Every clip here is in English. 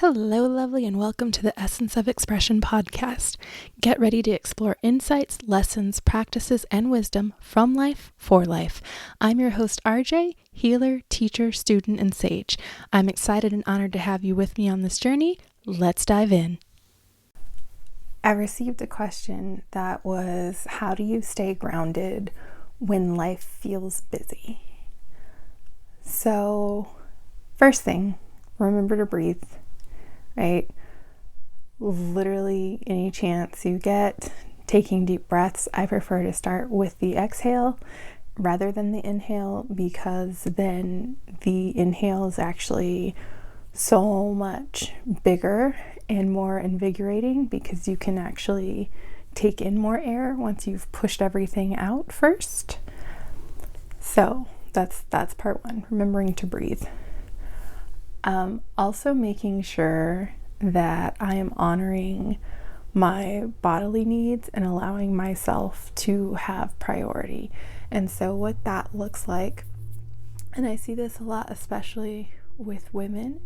Hello, lovely, and welcome to the Essence of Expression podcast. Get ready to explore insights, lessons, practices, and wisdom from life for life. I'm your host, Arejay, healer, teacher, student, and sage. I'm excited and honored to have you with me on this journey. Let's dive in. I received a question that was, how do you stay grounded when life feels busy? So, first thing, remember to breathe. Right? Literally any chance you get taking deep breaths. I prefer to start with the exhale rather than the inhale, because then the inhale is actually so much bigger and more invigorating, because you can actually take in more air once you've pushed everything out first. So that's part one, remembering to breathe. Also making sure that I am honoring my bodily needs and allowing myself to have priority. And so what that looks like, and I see this a lot, especially with women,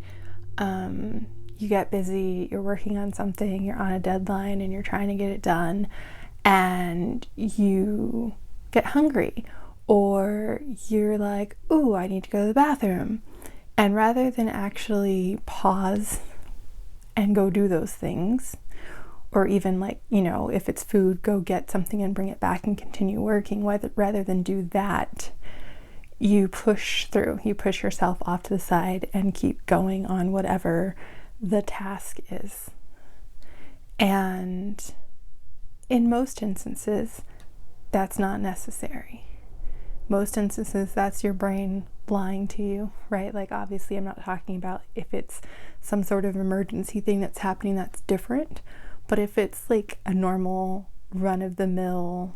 you get busy, you're working on something, you're on a deadline and you're trying to get it done, and you get hungry, or you're like, ooh, I need to go to the bathroom. And rather than actually pause and go do those things, or even if it's food, go get something and bring it back and continue working, rather than do that, you push through, you push yourself off to the side and keep going on whatever the task is. And in most instances, that's not necessary. Most instances, that's your brain lying to you, right? Like, obviously, I'm not talking about if it's some sort of emergency thing that's happening, that's different. But if it's like a normal run-of-the-mill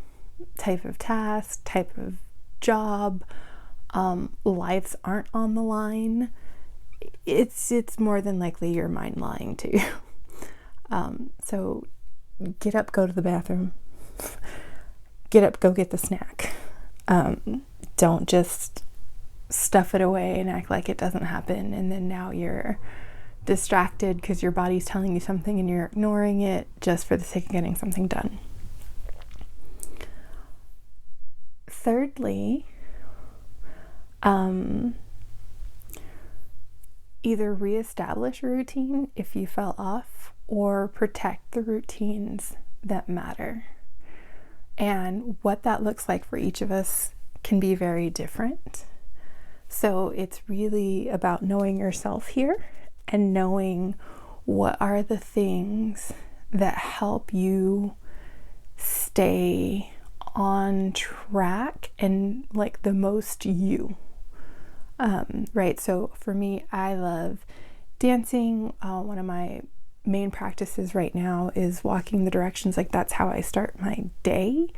type of task, type of job, lives aren't on the line, it's more than likely your mind lying to you. So get up, go to the bathroom. Get up, go get the snack. Don't just stuff it away and act like it doesn't happen, and then now you're distracted because your body's telling you something and you're ignoring it just for the sake of getting something done. Thirdly, either reestablish a routine if you fell off, or protect the routines that matter. And what that looks like for each of us can be very different. So it's really about knowing yourself here and knowing what are the things that help you stay on track and like the most you. Right? So for me, I love dancing. One of my main practices right now is walking the directions. Like, that's how I start my day.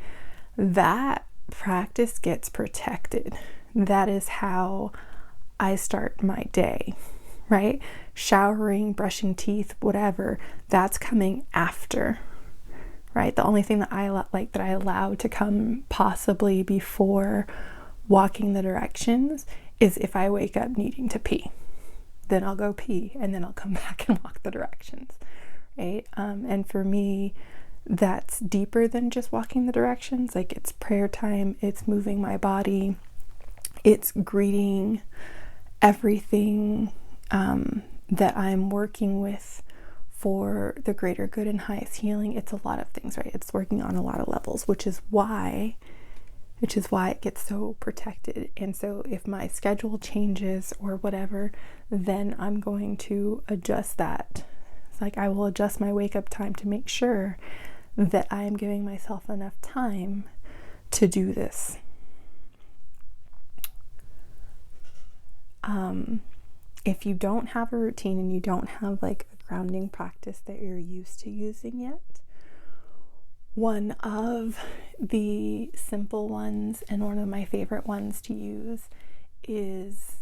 That practice gets protected. That is how I start my day, right? Showering, brushing teeth, whatever, that's coming after, right? The only thing that I allow to come possibly before walking the directions is if I wake up needing to pee. Then I'll go pee, and then I'll come back and walk the directions, right? And for me, that's deeper than just walking the directions. Like, it's prayer time, it's moving my body, it's greeting everything that I'm working with for the greater good and highest healing. It's a lot of things, right? It's working on a lot of levels, which is why it gets so protected. And so if my schedule changes or whatever, then I'm going to adjust that. It's like, I will adjust my wake up time to make sure that I am giving myself enough time to do this. If you don't have a routine and you don't have like a grounding practice that you're used to using yet, one of the simple ones and one of my favorite ones to use is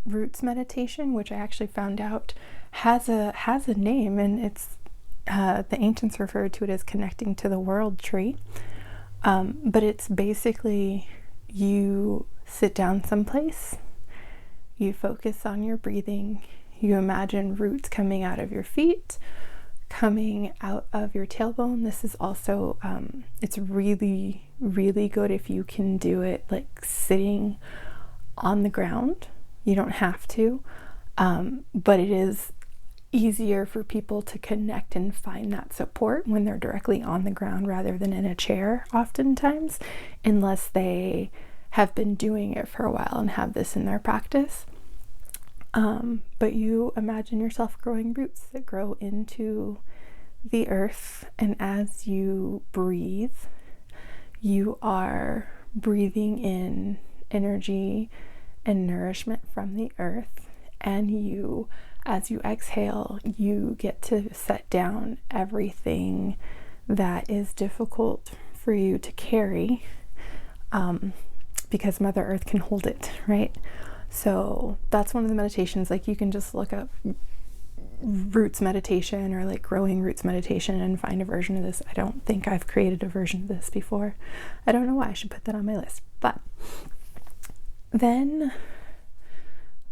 roots meditation, which I actually found out has a name, and it's the ancients referred to it as connecting to the world tree. But it's basically, you sit down someplace, you focus on your breathing, You imagine roots coming out of your feet, coming out of your tailbone. This is also, it's really, really good if you can do it like sitting on the ground. You don't have to, but it is easier for people to connect and find that support when they're directly on the ground rather than in a chair oftentimes, unless they have been doing it for a while and have this in their practice. But you imagine yourself growing roots that grow into the earth, and as you breathe, you are breathing in energy and nourishment from the earth, and you, as you exhale, you get to set down everything that is difficult for you to carry, because Mother Earth can hold it, right? So that's one of the meditations. Like, you can just look up roots meditation or like growing roots meditation and find a version of this. I don't think I've created a version of this before. I don't know why. I should put that on my list. But then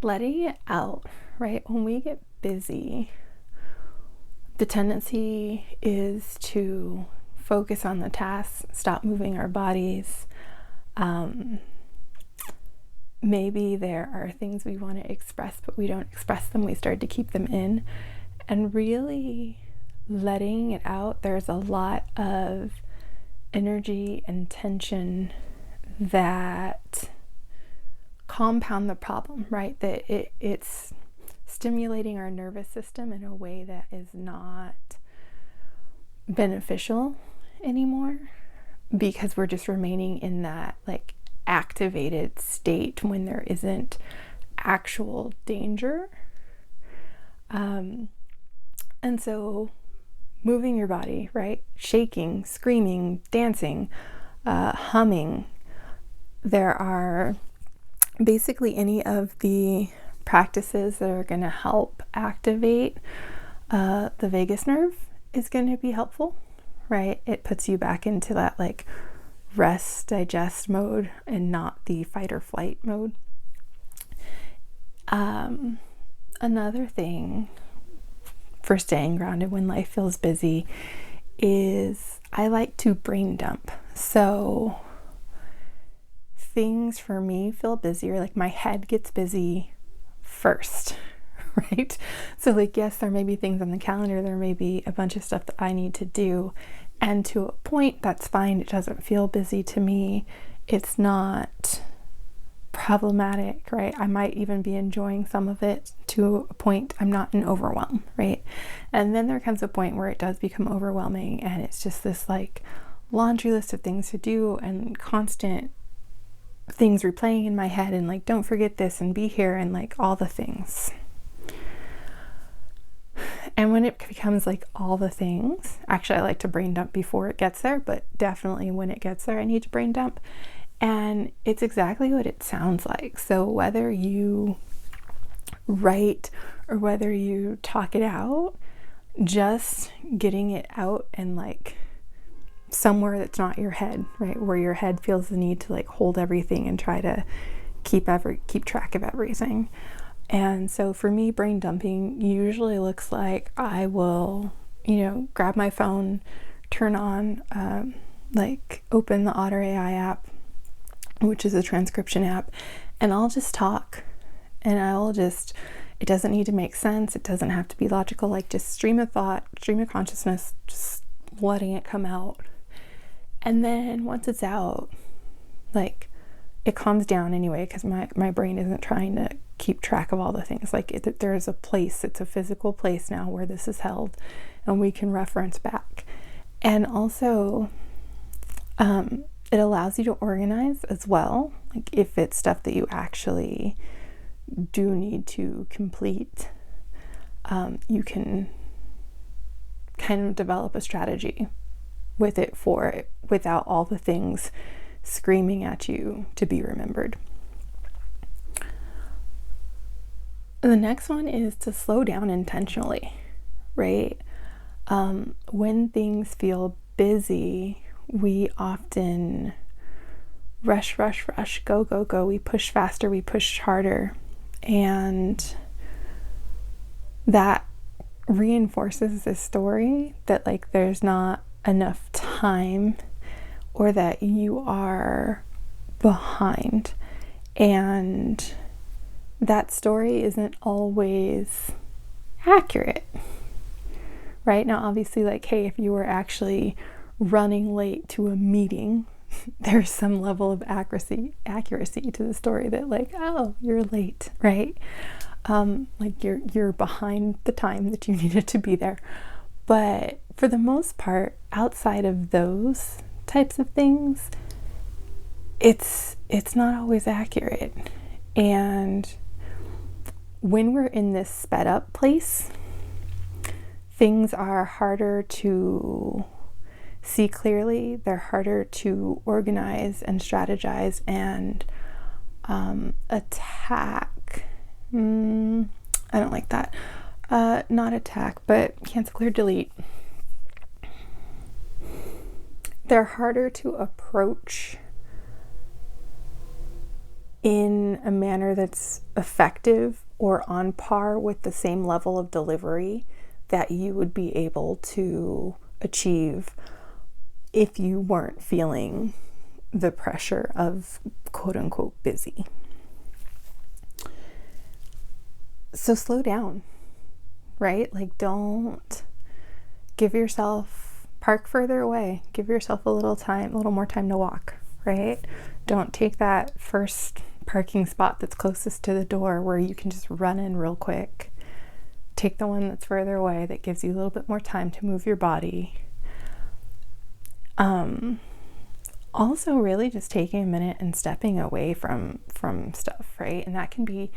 letting it out, right? When we get busy, the tendency is to focus on the tasks, stop moving our bodies. Maybe there are things we want to express, but we don't express them. We start to keep them in. And really letting it out, there's a lot of energy and tension that compound the problem, right? That it's stimulating our nervous system in a way that is not beneficial anymore, because we're just remaining in that like activated state when there isn't actual danger. And so moving your body, right? Shaking, screaming, dancing, humming. There are basically any of the practices that are going to help activate the vagus nerve is going to be helpful, right? It puts you back into that like rest, digest mode and not the fight or flight mode. Another thing for staying grounded when life feels busy is I like to brain dump. So things for me feel busier, like my head gets busy first, right? So like, yes, there may be things on the calendar, there may be a bunch of stuff that I need to do, and to a point that's fine. It doesn't feel busy to me. It's not problematic, right? I might even be enjoying some of it to a point. I'm not in overwhelm, right? And then there comes a point where it does become overwhelming, and it's just this like laundry list of things to do and constant things replaying in my head, and like, don't forget this and be here, and like all the things. And when it becomes like all the things, actually I like to brain dump before it gets there, but definitely when it gets there I need to brain dump. And it's exactly what it sounds like. So whether you write or whether you talk it out, just getting it out and like somewhere that's not your head, right? Where your head feels the need to like hold everything and try to keep track of everything. And so for me, brain dumping usually looks like I will, grab my phone, turn on, open the Arejay app, which is a transcription app, and I'll just talk. And it doesn't need to make sense. It doesn't have to be logical, like just stream of thought, stream of consciousness, just letting it come out. And then once it's out, like it calms down anyway, because my brain isn't trying to keep track of all the things. Like there's a place, it's a physical place now where this is held and we can reference back. And also it allows you to organize as well. Like if it's stuff that you actually do need to complete, you can kind of develop a strategy with it without all the things screaming at you to be remembered. The next one is to slow down intentionally, right? When things feel busy, we often rush, go. We push faster, we push harder. And that reinforces this story that like there's not enough time or that you are behind. And that story isn't always accurate, right? Now, obviously, like, hey, if you were actually running late to a meeting, there's some level of accuracy to the story that like, oh, you're late, right? Like you're behind the time that you needed to be there. But for the most part, outside of those types of things, it's not always accurate. And when we're in this sped up place, things are harder to see clearly. They're harder to organize and strategize and attack. I don't like that. Not attack, but cancel, clear, delete. They're harder to approach in a manner that's effective or on par with the same level of delivery that you would be able to achieve if you weren't feeling the pressure of quote unquote busy. So slow down, right? Like, don't give yourself, park further away, give yourself a little more time to walk, right? Don't take that first parking spot that's closest to the door where you can just run in real quick. Take the one that's further away that gives you a little bit more time to move your body. Also really just taking a minute and stepping away from stuff, right? And that can be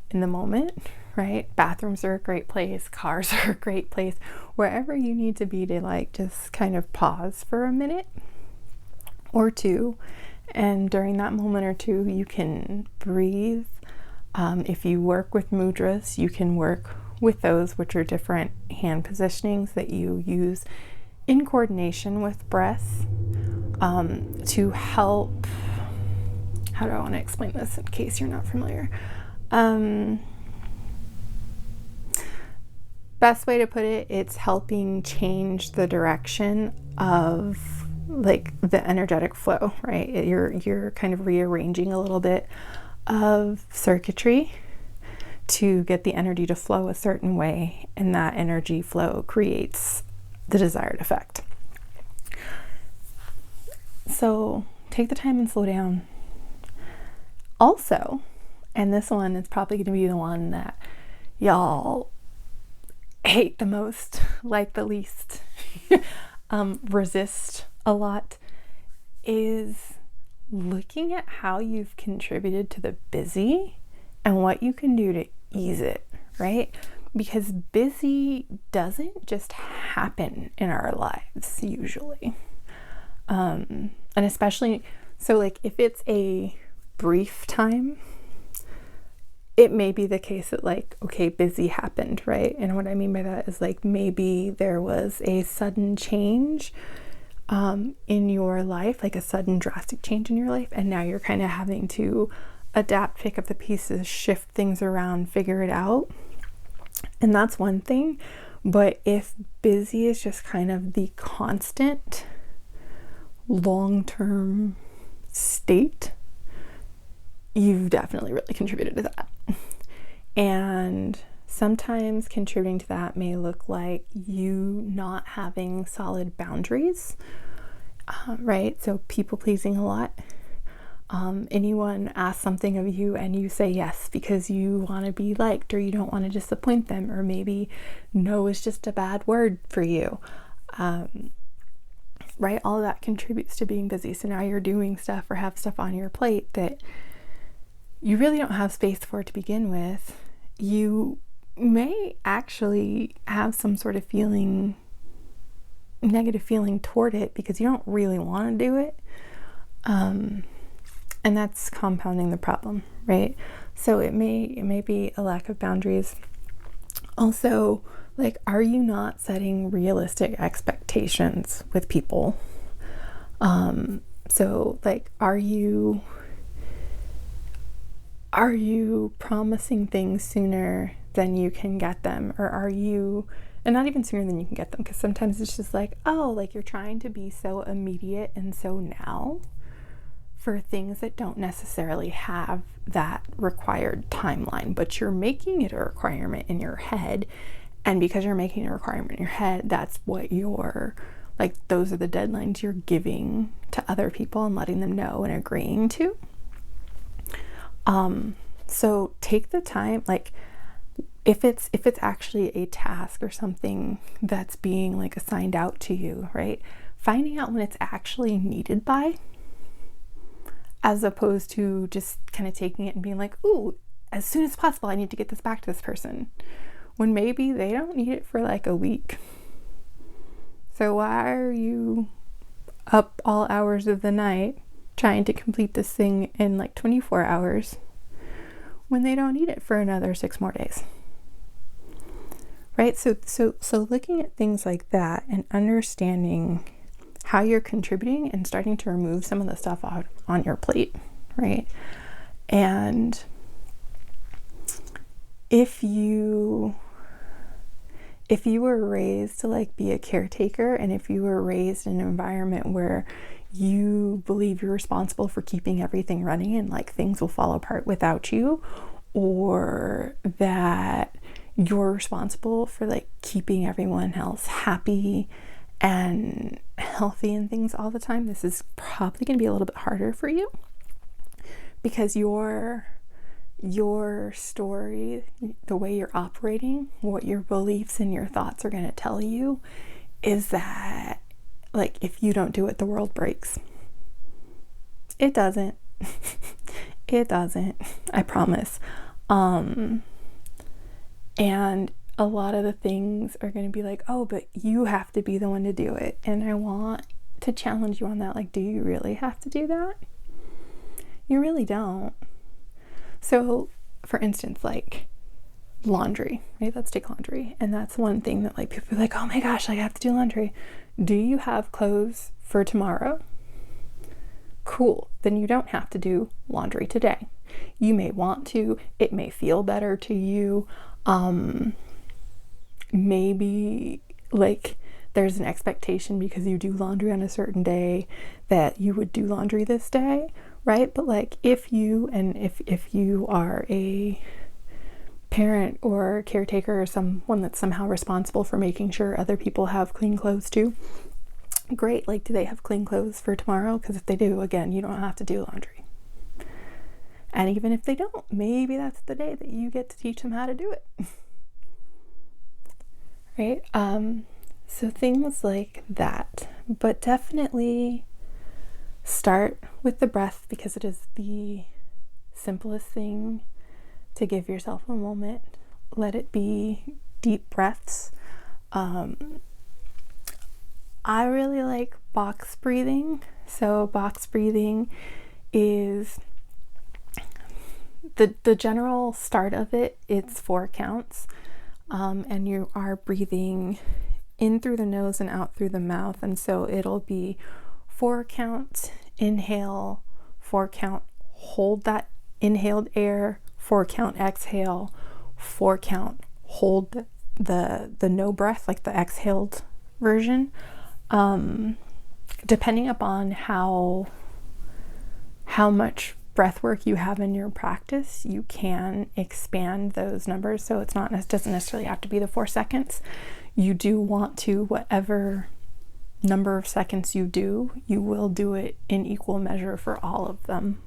in the moment, right? Bathrooms are a great place, cars are a great place, wherever you need to be to like just kind of pause for a minute or two. And during that moment or two, you can breathe. If you work with mudras, you can work with those, which are different hand positionings that you use in coordination with breath to help. How do I want to explain this in case you're not familiar? Best way to put it, it's helping change the direction of like the energetic flow, right? You're kind of rearranging a little bit of circuitry to get the energy to flow a certain way, and that energy flow creates the desired effect. So take the time and slow down. Also, and this one is probably going to be the one that y'all hate the most, like the least, resist a lot, is looking at how you've contributed to the busy and what you can do to ease it, right? Because busy doesn't just happen in our lives usually. And especially, so like if it's a brief time, it may be the case that like, okay, busy happened, right? And what I mean by that is like maybe there was a sudden change in your life, like a sudden drastic change in your life, and now you're kind of having to adapt, pick up the pieces, shift things around, figure it out. And that's one thing. But if busy is just kind of the constant long-term state, you've definitely really contributed to that. And sometimes contributing to that may look like you not having solid boundaries, right? So people pleasing a lot. Anyone asks something of you and you say yes because you want to be liked or you don't want to disappoint them, or maybe no is just a bad word for you. Right? All of that contributes to being busy. So now you're doing stuff or have stuff on your plate that you really don't have space for to begin with. You may actually have some sort of negative feeling toward it because you don't really want to do it. And that's compounding the problem, right? So it may be a lack of boundaries. Also, like, are you not setting realistic expectations with people? So like, are you promising things sooner than you can get them? Or are you, and not even sooner than you can get them, because sometimes it's just like, oh, like you're trying to be so immediate and so now for things that don't necessarily have that required timeline, but you're making it a requirement in your head. And because you're making a requirement in your head, that's what you're like, those are the deadlines you're giving to other people and letting them know and agreeing to. So take the time, like if it's actually a task or something that's being like assigned out to you, right? Finding out when it's actually needed by, as opposed to just kind of taking it and being like, ooh, as soon as possible, I need to get this back to this person, when maybe they don't need it for like a week. So why are you up all hours of the night trying to complete this thing in like 24 hours when they don't need it for another 6 more days? Right? So looking at things like that and understanding how you're contributing and starting to remove some of the stuff out on your plate, right? And if you were raised to like be a caretaker, and if you were raised in an environment where you believe you're responsible for keeping everything running and like things will fall apart without you, or that you're responsible for like keeping everyone else happy and healthy and things all the time, this is probably going to be a little bit harder for you, because your story, the way you're operating, what your beliefs and your thoughts are going to tell you is that like if you don't do it, the world breaks. It doesn't. It doesn't, I promise. And a lot of the things are going to be like, oh, but you have to be the one to do it. And I want to challenge you on that. Like, do you really have to do that? You really don't. So for instance, like laundry, right? Let's take laundry. And that's one thing that like people are like, oh my gosh, like I have to do laundry. Do you have clothes for tomorrow? Cool. Then you don't have to do laundry today. You may want to, it may feel better to you. Maybe like there's an expectation because you do laundry on a certain day that you would do laundry this day, right? But like if you are a parent or caretaker or someone that's somehow responsible for making sure other people have clean clothes too, great. Like, do they have clean clothes for tomorrow? Because if they do, again, you don't have to do laundry. And even if they don't, maybe that's the day that you get to teach them how to do it. Right? So things like that. But definitely start with the breath, because it is the simplest thing to give yourself a moment. Let it be deep breaths. I really like box breathing. So box breathing is the general start of it. It's 4 counts, and you are breathing in through the nose and out through the mouth. And so it'll be 4 counts, inhale, 4 count, hold that inhaled air, 4 count, exhale, 4 count, hold the no breath, like the exhaled version. Depending upon how much breath work you have in your practice, you can expand those numbers. So it doesn't necessarily have to be the 4 seconds. You do want to, whatever number of seconds you do, you will do it in equal measure for all of them.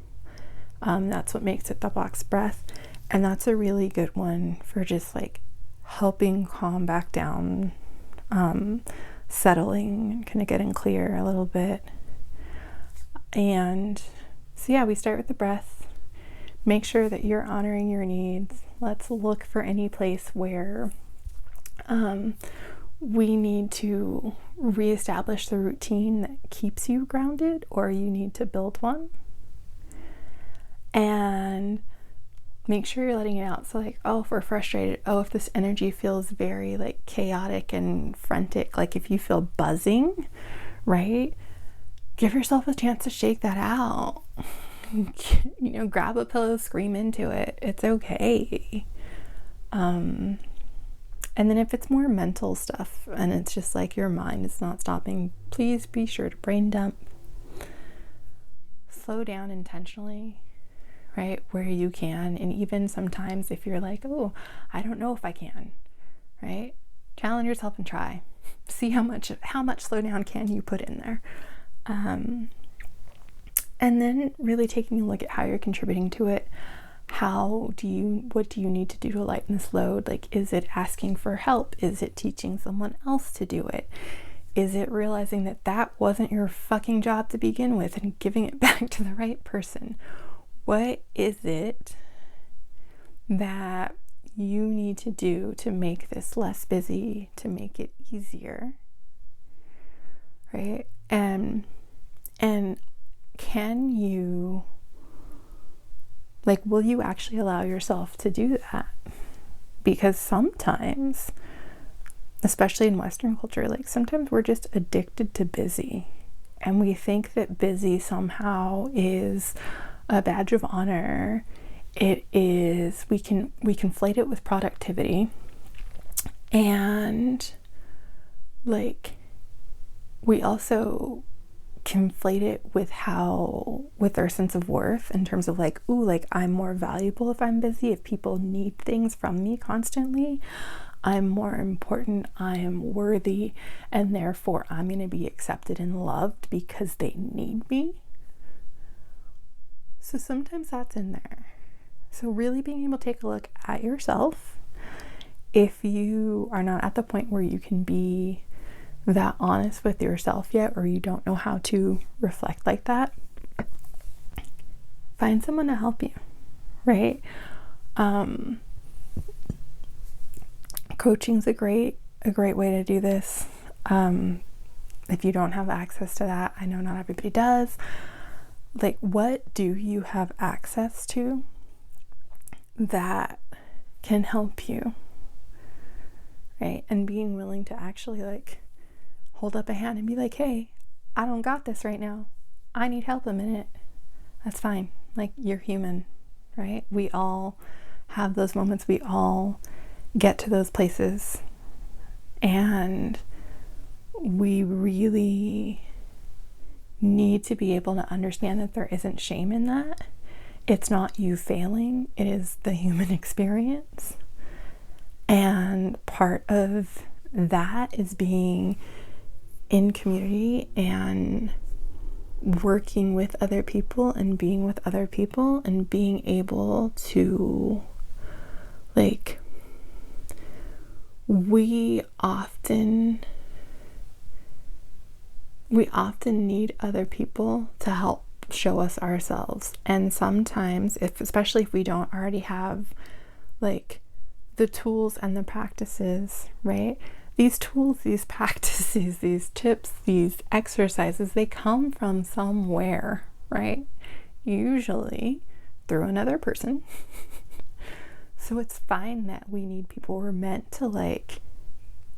That's what makes it the box breath. And that's a really good one for just like helping calm back down, settling, kind of getting clear a little bit. And so yeah, we start with the breath. Make sure that you're honoring your needs. Let's look for any place where we need to reestablish the routine that keeps you grounded, or you need to build one. And make sure you're letting it out. So like, oh, if we're frustrated, oh, if this energy feels very like chaotic and frantic, like if you feel buzzing, right? Give yourself a chance to shake that out. Grab a pillow, scream into it. It's okay. And then if it's more mental stuff and it's just like your mind is not stopping, please be sure to brain dump. Slow down intentionally, right, where you can. And even sometimes if you're like, oh, I don't know if I can, right, challenge yourself and try. See how much slowdown can you put in there. And then really taking a look at how you're contributing to it. What do you need to do to lighten this load? Like, is it asking for help? Is it teaching someone else to do it? Is it realizing that that wasn't your fucking job to begin with and giving it back to the right person? What is it that you need to do to make this less busy, to make it easier, right? And can you, like, will you actually allow yourself to do that? Because sometimes, especially in Western culture, like sometimes we're just addicted to busy, and we think that busy somehow is a badge of honor. It is, we conflate it with productivity, and like we also conflate it with our sense of worth in terms of like, ooh, like I'm more valuable if I'm busy. If people need things from me constantly, I'm more important, I am worthy, and therefore I'm going to be accepted and loved because they need me. So sometimes that's in there. So really being able to take a look at yourself. If you are not at the point where you can be that honest with yourself yet, or you don't know how to reflect like that, find someone to help you, right? Coaching's a great way to do this. If you don't have access to that, I know not everybody does. Like, what do you have access to that can help you, right? And being willing to actually like hold up a hand and be like, hey, I don't got this right now. I need help a minute. That's fine. Like, you're human, right? We all have those moments. We all get to those places, and we really need to be able to understand that there isn't shame in that. It's not you failing, it is the human experience. And part of that is being in community and working with other people and being with other people and being able to, like, we often need other people to help show us ourselves. And sometimes, especially if we don't already have like the tools and the practices, right? These tools, these practices, these tips, these exercises, they come from somewhere, right? Usually through another person. So it's fine that we need people. We're meant to like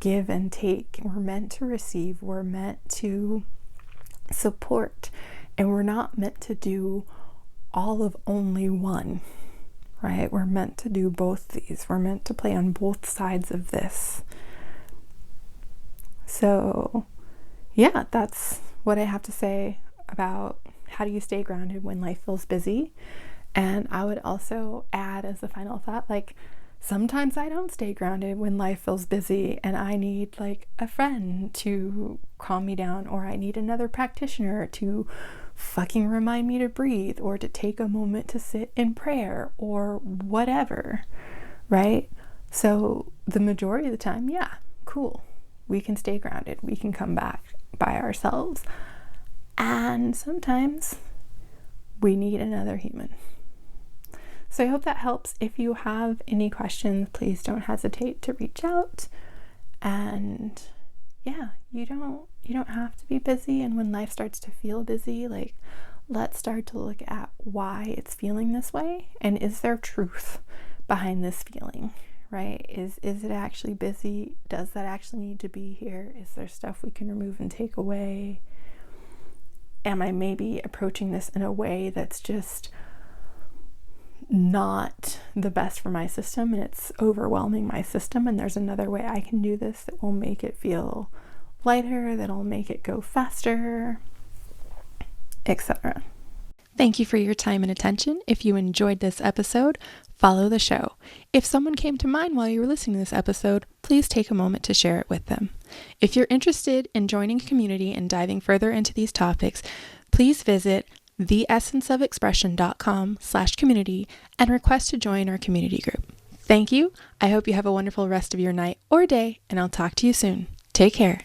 give and take. We're meant to receive. We're meant to support. And we're not meant to do all of only one, right? We're meant to do both these. We're meant to play on both sides of this. So yeah, that's what I have to say about how do you stay grounded when life feels busy. And I would also add as a final thought, like, sometimes I don't stay grounded when life feels busy and I need like a friend to calm me down, or I need another practitioner to fucking remind me to breathe, or to take a moment to sit in prayer, or whatever, right? So the majority of the time, yeah, cool. We can stay grounded. We can come back by ourselves. And sometimes we need another human. So I hope that helps. If you have any questions, please don't hesitate to reach out. And yeah, you don't have to be busy. And when life starts to feel busy, like, let's start to look at why it's feeling this way, and is there truth behind this feeling, right? Is it actually busy? Does that actually need to be here? Is there stuff we can remove and take away? Am I maybe approaching this in a way that's just not the best for my system and it's overwhelming my system, and there's another way I can do this that will make it feel lighter, that'll make it go faster, etc. Thank you for your time and attention. If you enjoyed this episode, follow the show. If someone came to mind while you were listening to this episode, please take a moment to share it with them. If you're interested in joining a community and diving further into these topics, please visit theessenceofexpression.com/community and request to join our community group. Thank you. I hope you have a wonderful rest of your night or day, and I'll talk to you soon. Take care.